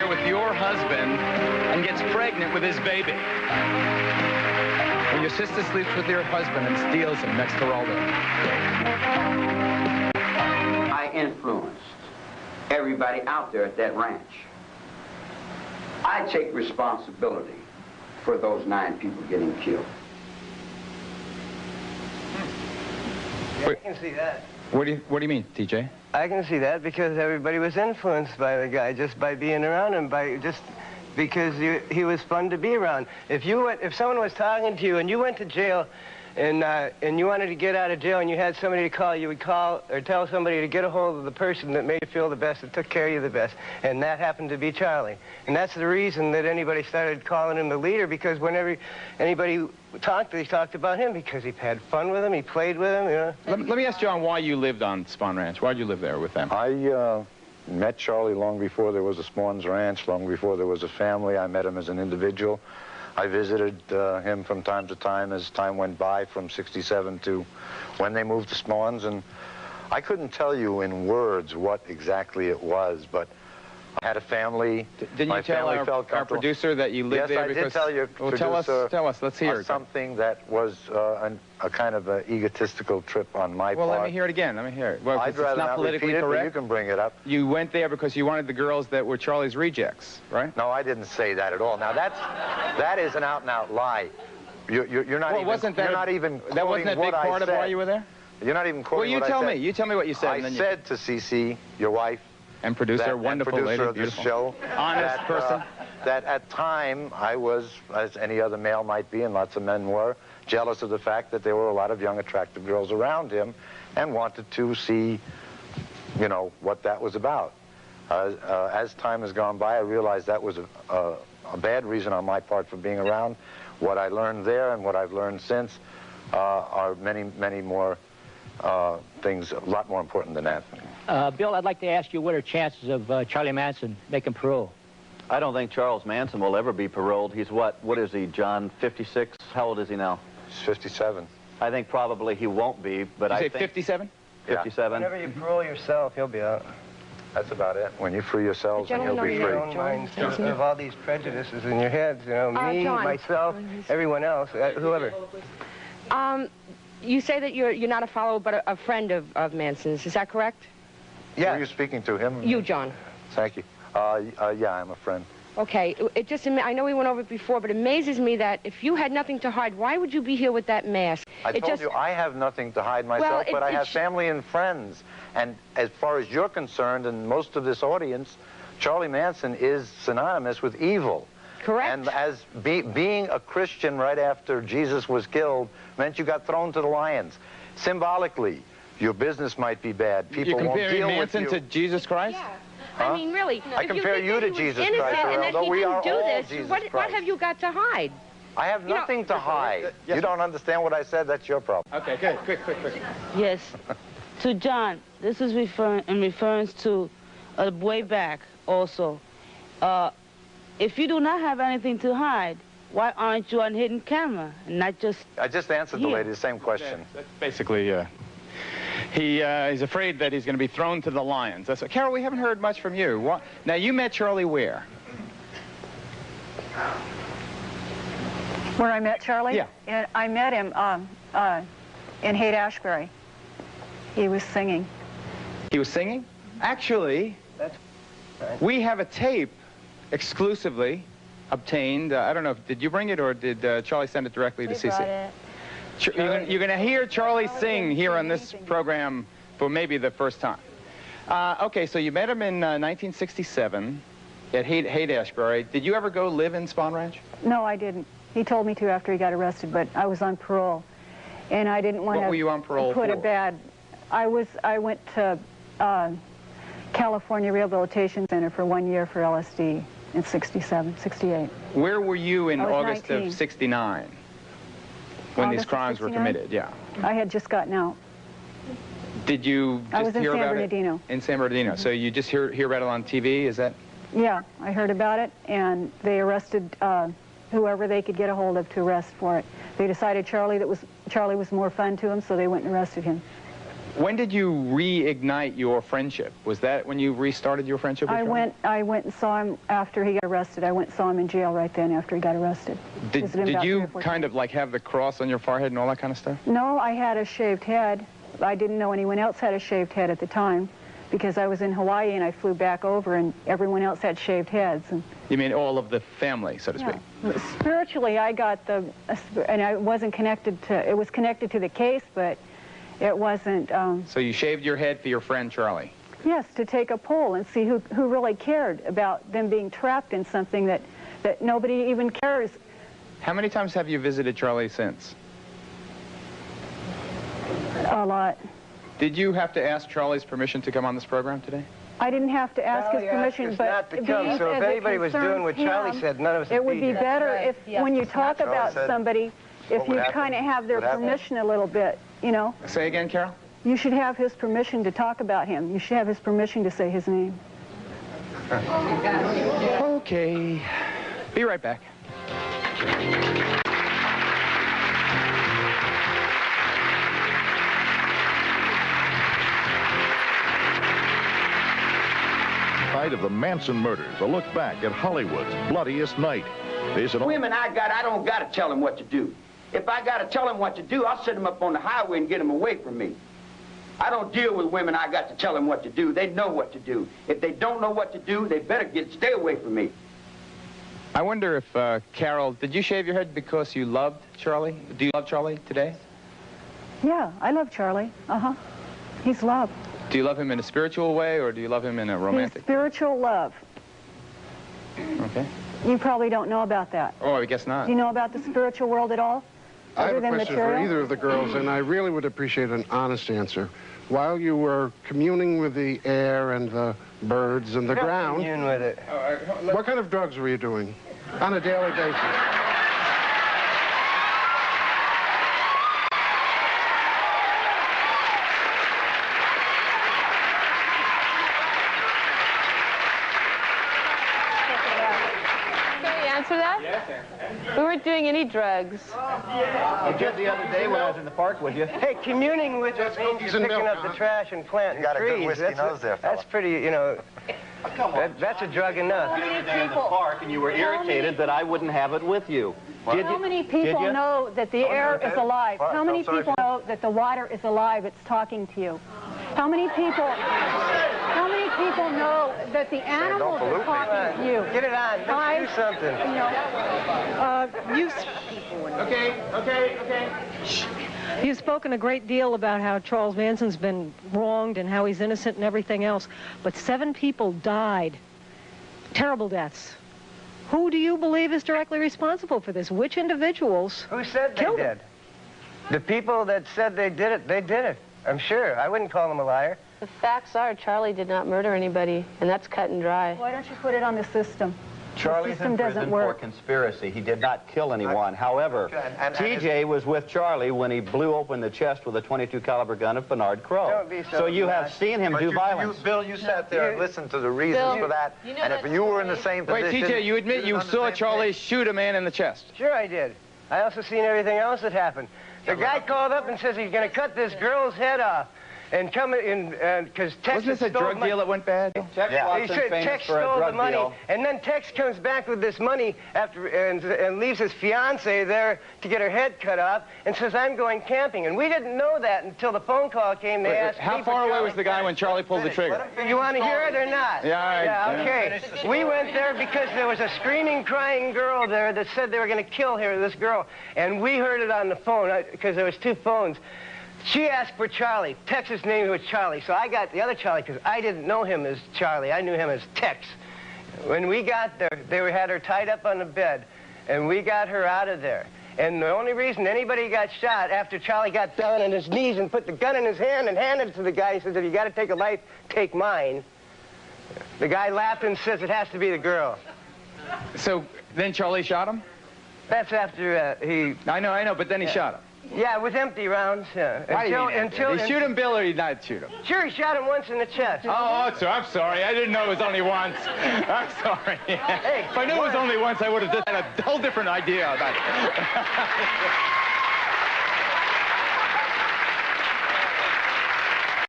with your husband and gets pregnant with his baby. When your sister sleeps with your husband and steals him next to Geraldo. I influenced everybody out there at that ranch. I take responsibility for those 9 people getting killed. Yeah, I can see that. What do you mean, TJ? I can see that because everybody was influenced by the guy just by being around him, because he was fun to be around. If someone was talking to you and you went to jail and you wanted to get out of jail and you had somebody to call, you would call or tell somebody to get a hold of the person that made you feel the best, that took care of you the best. And that happened to be Charlie. And that's the reason that anybody started calling him the leader, because whenever anybody talked, they talked about him because he had fun with him, he played with him, you know. Let me ask John why you lived on Spahn Ranch. Why did you live there with them? I met Charlie long before there was a Spahn's Ranch, long before there was a family. I met him as an individual. I visited him from time to time as time went by, from '67 to when they moved to Spahn's, and I couldn't tell you in words what exactly it was, but I had a family. Didn't you tell our producer that you lived there? Yes, I did tell your producer. Tell us. Let's hear it. Something that was a kind of an egotistical trip on my part. Well, let me hear it again. Let me hear it. Well, I'd rather not politically correct. But you can bring it up. You went there because you wanted the girls that were Charlie's rejects, right? No, I didn't say that at all. Now that is an out-and-out lie. You're not well, even. You're not even. That wasn't a big part of why you were there. You're not even quoting what I said. Well, you tell me. You tell me what you said. I said to Cece, your wife, and producer, wonderful lady, producer of this show, honest person, that at time I was, as any other male might be, and lots of men were, jealous of the fact that there were a lot of young, attractive girls around him, and wanted to see, you know, what that was about. As time has gone by, I realized that was a bad reason on my part for being around. What I learned there and what I've learned since are many, many more things, a lot more important than that. Bill, I'd like to ask you, what are chances of Charlie Manson making parole? I don't think Charles Manson will ever be paroled. He's what is he, John, 56? How old is he now? He's 57. I think probably he won't be, but I think... 57? 57. Whenever you parole yourself, he'll be out. That's about it. When you free yourselves, then you'll be free. Your own minds of all these prejudices in your heads, you know, me, myself, everyone else, whoever. You say that you're not a follower, but a friend of Manson's. Is that correct? Yeah. Were you speaking to him? You, John. Thank you. Yeah, I'm a friend. Okay. I know we went over it before, but it amazes me that if you had nothing to hide, why would you be here with that mask? I told you I have nothing to hide myself, but I have family and friends. And as far as you're concerned, and most of this audience, Charlie Manson is synonymous with evil. Correct. And as being a Christian right after Jesus was killed meant you got thrown to the lions. Symbolically, your business might be bad. People won't deal with you. You're comparing Manson to Jesus Christ? Yeah. Huh? I mean, really. I compare you to Jesus Christ, Geraldo. We are all Jesus Christ. What have you got to hide? I have nothing to hide. You don't understand what I said? That's your problem. Okay, good. Quick. Yes. To John, this is referring to way back also. If you do not have anything to hide, why aren't you on hidden camera and not just I just answered the lady the same question. That's basically, he's afraid that he's going to be thrown to the lions. That's Carol, we haven't heard much from you. Now, you met Charlie where? Where I met Charlie? Yeah. And I met him in Haight-Ashbury. He was singing. He was singing? Actually, we have a tape exclusively obtained. I don't know, did you bring it or did Charlie send it directly to CC? You're going to hear Charlie sing here on this program for maybe the first time. Okay, so you met him in 1967 at Haight-Ashbury. Did you ever go live in Spahn Ranch? No, I didn't. He told me to after he got arrested, but I was on parole. And I didn't want to were you on parole put for? a bad... I went to California Rehabilitation Center for 1 year for LSD in 67, 68. Where were you in August 19. of 69 when these crimes were committed? Yeah. I had just gotten out. Did you just hear about it? I was in San Bernardino. In San Bernardino. So you just hear about it on TV, is that? Yeah, I heard about it, and they arrested whoever they could get a hold of to arrest for it. They decided Charlie was more fun to them, so they went and arrested him. When did you reignite your friendship? Was that when you restarted your friendship with Charlie? I went and saw him after he got arrested. I went and saw him in jail right then after he got arrested. Did you kind of like have the cross on your forehead and all that kind of stuff? No, I had a shaved head. I didn't know anyone else had a shaved head at the time because I was in Hawaii and I flew back over and everyone else had shaved heads. And you mean all of the family, so to speak? Spiritually, I got and I wasn't connected to, it was connected to the case, but it wasn't... So you shaved your head for your friend Charlie? Yes, to take a poll and see who really cared about them being trapped in something that nobody even cares. How many times have you visited Charlie since? A lot. Did you have to ask Charlie's permission to come on this program today? I didn't have to ask his permission, but not to come, so if anybody was doing what Charlie said, none of us it would be better right. if when you talk about somebody, if you kind of have their permission a little bit, you know. Say again, Carol? You should have his permission to talk about him. You should have his permission to say his name. Okay. Be right back. Night of the Manson murders, a look back at Hollywood's bloodiest night. Women I don't got to tell them what to do. If I got to tell them what to do, I'll set them up on the highway and get them away from me. I don't deal with women I got to tell them what to do. They know what to do. If they don't know what to do, they better stay away from me. I wonder if, Carol, did you shave your head because you loved Charlie? Do you love Charlie today? Yeah, I love Charlie. Uh-huh. He's love. Do you love him in a spiritual way, or do you love him in a romantic? He's spiritual love. Okay. You probably don't know about that. Oh, I guess not. Do you know about the spiritual world at all? I have Other a than question material? for either of the girls, and I really would appreciate an honest answer. While you were communing with the air and the birds and the ground, commune with it. What kind of drugs were you doing on a daily basis? Answer that? Yes. We weren't doing any drugs. I did the other day when I was in the park with you. Hey, communing with it means picking up the trash and planting trees. You got a good whiskey nose there, fella. That's pretty, you know, that's a drug enough. The other day in the park, and you were irritated that I wouldn't have it with you. How many people know that the air is alive? How many people know that the water is alive? It's talking to you. How many people know that the animals are talking to you? Get it on. Let's do something. Okay. You've spoken a great deal about how Charles Manson's been wronged and how he's innocent and everything else, but 7 people died. Terrible deaths. Who do you believe is directly responsible for this? Which individuals? Who said they did? The people that said they did it. I'm sure. I wouldn't call them a liar. The facts are Charlie did not murder anybody, and that's cut and dry. Why don't you put it on the system? Charlie's in prison for conspiracy. He did not kill anyone. However, TJ was with Charlie when he blew open the chest with a .22 caliber gun of Bernard Crowe. Don't be so you have seen him do violence. Bill, you sat there and listened to the reasons for that, and if you were in the same position... Wait, TJ, you admit you saw Charlie shoot a man in the chest? Sure I did. I also seen everything else that happened. The guy called up and says he's going to cut this girl's head off. And come in, because Tex wasn't this a drug deal that went bad? He said Tex stole the money, and then Tex comes back with this money after and leaves his fiancée there to get her head cut off, and says I'm going camping. And we didn't know that until the phone call came. They asked how far away was the guy when Charlie pulled the trigger? You want to hear it or not? Yeah. Okay. We went there because there was a screaming, crying girl there that said they were going to kill this girl, and we heard it on the phone because there was 2 phones. She asked for Charlie. Tex's name was Charlie, so I got the other Charlie because I didn't know him as Charlie. I knew him as Tex. When we got there, they had her tied up on the bed, and we got her out of there. And the only reason anybody got shot after Charlie got down on his knees and put the gun in his hand and handed it to the guy, he says, if you got to take a life, take mine. The guy laughed and says, it has to be the girl. So then Charlie shot him? That's after he... I know, but then he shot him. Yeah, with empty rounds, yeah. Why do you mean did he shoot him, Bill, or did he not shoot him? Sure, he shot him once in the chest. Oh, I'm sorry. I didn't know it was only once. I'm sorry. Hey, if I knew it was only once, I would have had a whole different idea about it.